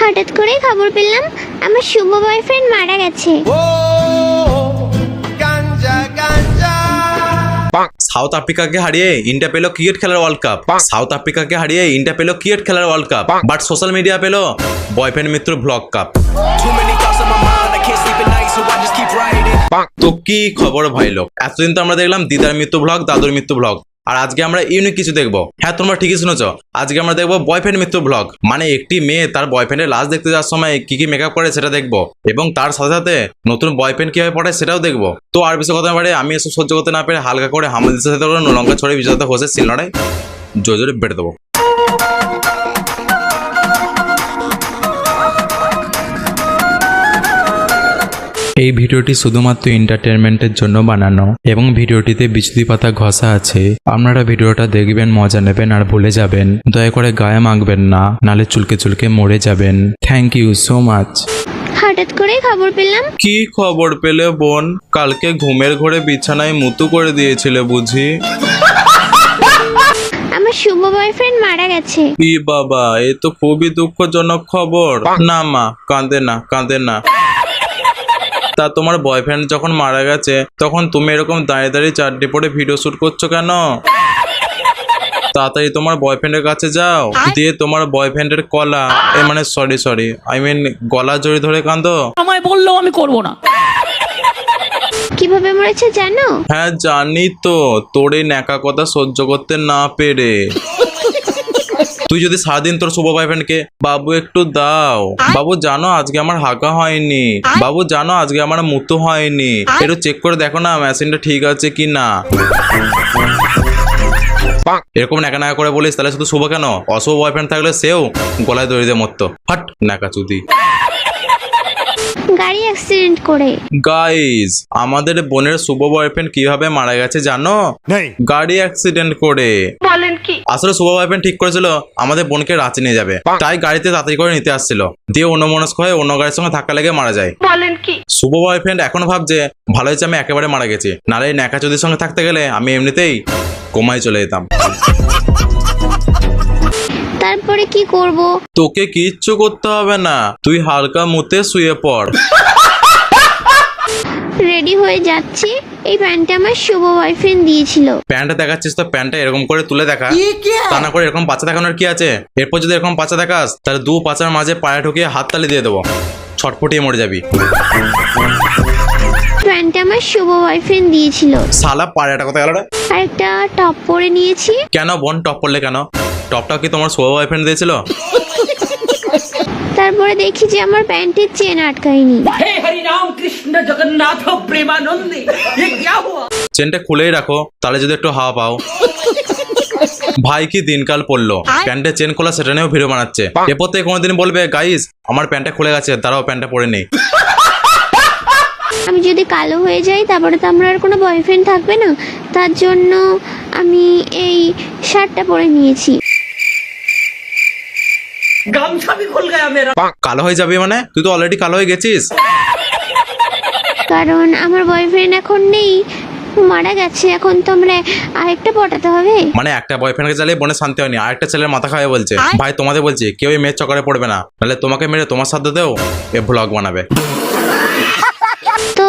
হঠাৎ করে খবর পেলাম আমার শুভ বয়ফ্রেন্ড মারা গেছে। সাউথ আফ্রিকাকে হারিয়ে ইন্ডিয়া পেল ক্রিকেট খেলার ওয়ার্ল্ড কাপ। সাউথ আফ্রিকাকে হারিয়ে ইন্ডিয়া পেল ক্রিকেট খেলার world cup, but social media পেল বয়ফ্রেন্ড মিত্র ব্লগ কাপ। তো কি খবর ভাই লোক, এতদিন তো আমরা দেখলাম দিদার মৃত্যু ব্লগ, দাদুর মৃত্যু ব্লগ, আর আজকে আমরা ইউনিক কিছু দেখবো। হ্যাঁ, তোমরা ঠিকই শুনেছ, আজকে আমরা দেখবো বয়ফ্রেন্ড মৃত্যু ব্লগ। মানে একটি মেয়ে তার বয়ফ্রেন্ডের লাশ দেখতে যাওয়ার সময় কি কি মেকআপ করে সেটা দেখবো, এবং তার সাথে সাথে নতুন বয়ফ্রেন্ড কিভাবে পড়ে সেটাও দেখবো। তো আর বেশি কথা পারে আমি এসব সহ্য করতে না পেরে হালকা করে হামাদের সাথে লঙ্কা ছড়ে বিজাতে হোসে সিলনাড়ায় জোরে জোরে বেড়ে দেবো। এই ভিডিওটি শুধুমাত্র এন্টারটেনমেন্টের জন্য বানানো এবং ভিডিওটিতে বিচুতি পাতা ঘষা আছে। আপনারা ভিডিওটা দেখবেন, মজা নেবেন আর ভুলে যাবেন। দয়া করে গায়ে মাখবেন না, নালে চুলকে চুলকে মরে যাবেন। Thank you so much. হঠাৎ করে খবর পেলাম। কি খবর পেলে বোন? কালকে ঘুমের ঘরে বিছানায় মুতু করে দিয়েছিলে বুঝি? আমার শুভ বয়ফ্রেন্ড মারা গেছে। ই বাবা, এ তো খুবই দুঃখজনক খবর। না মা, কাঁদে না, কাঁদে না। তা তোমার বয়ফ্রেন্ড যখন মারা গেছে তখন তুমি এরকম দাঁড়িয়ে দাঁড়িয়ে চারটি পরে ভিডিও শুট করছো কেন? তাড়াতাড়ি তোমার বয়ফ্রেন্ডের কাছে যাও, দিয়ে তোমার বয়ফ্রেন্ডের কলা মানে সরি আই মিন গলা জড়ি ধরে কাঁদো। আমায় বললো আমি করব না। কিভাবে মরেছে জানো? হ্যাঁ জানি তো, তোর এই ন্যাকা কথা সহ্য করতে না পেরে। তুই যদি সারাদিন তোর শুভ বয়ফ্রেন্ডকে বাবু একটু দাও, বাবু জানো আজকে আমার হাঁকা হয়নি, বাবু জানো আজকে আমার মুতো হয়নি, একটু চেক করে দেখো না মেশিনটা ঠিক আছে কি না, এরকম ন্যাকা ন্যাকা করে বলিস, তাহলে শুধু শুভ কেন, অশুভ বয়ফ্রেন্ড থাকলে সেও গলায় দড়ি দিয়ে মরতো। হাট ন্যাকা চুদি। গাড়ি অ্যাক্সিডেন্ট করে। গাইজ, আমাদের বোনের শুভ বয়ফ্রেন্ড কিভাবে মারা গেছে জানো? গাড়ি অ্যাক্সিডেন্ট করে। বলেন কি? আসলে শুভ বয়ফ্রেন্ড ঠিক করেছিল আমাদের বোনকে রাঁচি নিয়ে যাবে, তাই গাড়িতে তাড়াতাড়ি করে নিতে আসছিল, দিয়ে অন্যমনস্ক হয়ে অন্য গাড়ির সঙ্গে ধাক্কা লেগে মারা যায়। বলেন কি? শুভ বয়ফ্রেন্ড এখন ভাবছে ভালো হয়েছে আমি একেবারে মারা গেছি, নালে এই ন্যাকা চুদির সঙ্গে থাকতে গেলে আমি এমনিতেই কোমায় চলে যেতাম। তারপরে কি করব? তোকে কিচ্ছু করতে হবে না, তুই হালকা মুতে শুয়ে পড়। রেডি হয়ে যাচ্ছি। এই প্যান্টটা আমার শুভ বয়ফ্রেন্ড দিয়েছিল। প্যান্টটা দেখাচ্ছিস তো প্যান্টটা এরকম করে তুলে দেখা, তা না করে এরকম পাচা দেখানোর কি আছে? এরপর যদি এরকম পাচা দেখাস তাহলে দু পাচার মাঝে পায়ে ঢুকিয়ে হাত তালি দিয়ে দেবো, ছটফটিয়ে মরে যাবি। প্যান্টটা আমার শুভ বয়ফ্রেন্ড দিয়েছিল। শালা পাড়াটা কথা গেল রে। আর একটা টপ পরে নিয়েছি। কেন বোন টপ পরলে কেন? টপটা কি তোমার শুভ বয়ফ্রেন্ড দিয়েছিল? তারপরে দেখি যে আমার প্যান্টের চেন আটকায়নি। হে হরি রাম কৃষ্ণ জগন্নাথ প্রেমানন্দে, ये क्या हुआ? চেনটা খুলেই রাখো, তাহলে যদি একটু হাওয়া পাও। ভাই কি দিনকাল পড়লো, প্যান্টের চেন খোলা সেটা নিয়েও ভিডিও বানাচ্ছে। এরপর থেকে কোনোদিন বলবে গাইস আমার প্যান্টটা খুলে গেছে, দাঁড়াও প্যান্টটা পরে নেই। আমি যদি কালো হয়ে যাই তারপরে তো আমার আর কোনো বয়ফ্রেন্ড থাকবে না, তার জন্য আমি এই শার্টটা পরে নিয়েছি। গামছা भी खुल गया मेरा। কালো হয়ে যাবে মানে? তুই তো অলরেডি কালো হয়ে গেছিস। কারণ আমার বয়ফ্রেন্ড এখন নেই, মারা গেছে, এখন তো আমরা আরেকটা পটাতে হবে। মানে একটা বয়ফ্রেন্ডকে চালিয়ে বোনের শান্তি হয়নি, আরেকটা ছেলের মাথা খাওয়া বলছে। ভাই তোমাদের বলছি কেউ এই মেয়ের চক্করে পড়বে না, নাহলে তোমাকে মেরে তোমার সাথে দেও এ ব্লগ বানাবে। তো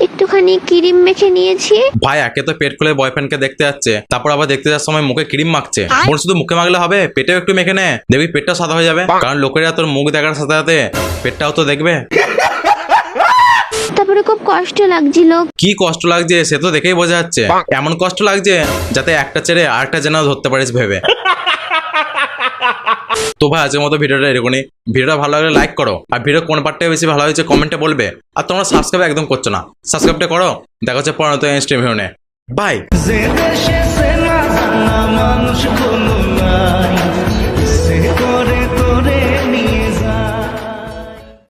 একটুখানি ক্রিম মেখে নিয়েছি। ভাই একে তো পেট খুলে বয়ফ্রেন্ডকে দেখতে যাচ্ছে, তারপর আবার দেখতে যাওয়ার সময় মুখে ক্রিম মাখছে। বোন শুধু মুখে মাখলে হবে, পেটেও একটু মেখে নে, দেখবি পেটটা সাদা হয়ে যাবে, কারণ লোকেরা তোর মুখ দেখার সাথে সাথে পেটটাও তো দেখবে। তারপরে খুব কষ্ট লাগছিল। কি কষ্ট লাগছে সে তো দেখেই বোঝা যাচ্ছে, এমন কষ্ট লাগছে যাতে একটা ছেড়ে আরেকটা যেন ধরতে পারিস ভেবে। তো ভাই আজকের মতো ভিডিওটা এরকমই। ভিডিওটা ভালো লাগলে লাইক করো, আর ভিডিও কোন পার্টটা বেশি ভালো হয়েছে কমেন্টে বলবে। আর তোমরা সাবস্ক্রাইব একদম করছো না, সাবস্ক্রাইবটা করো। দেখা হচ্ছে পরবর্তী ইনস্টাগ্রামে। বাই।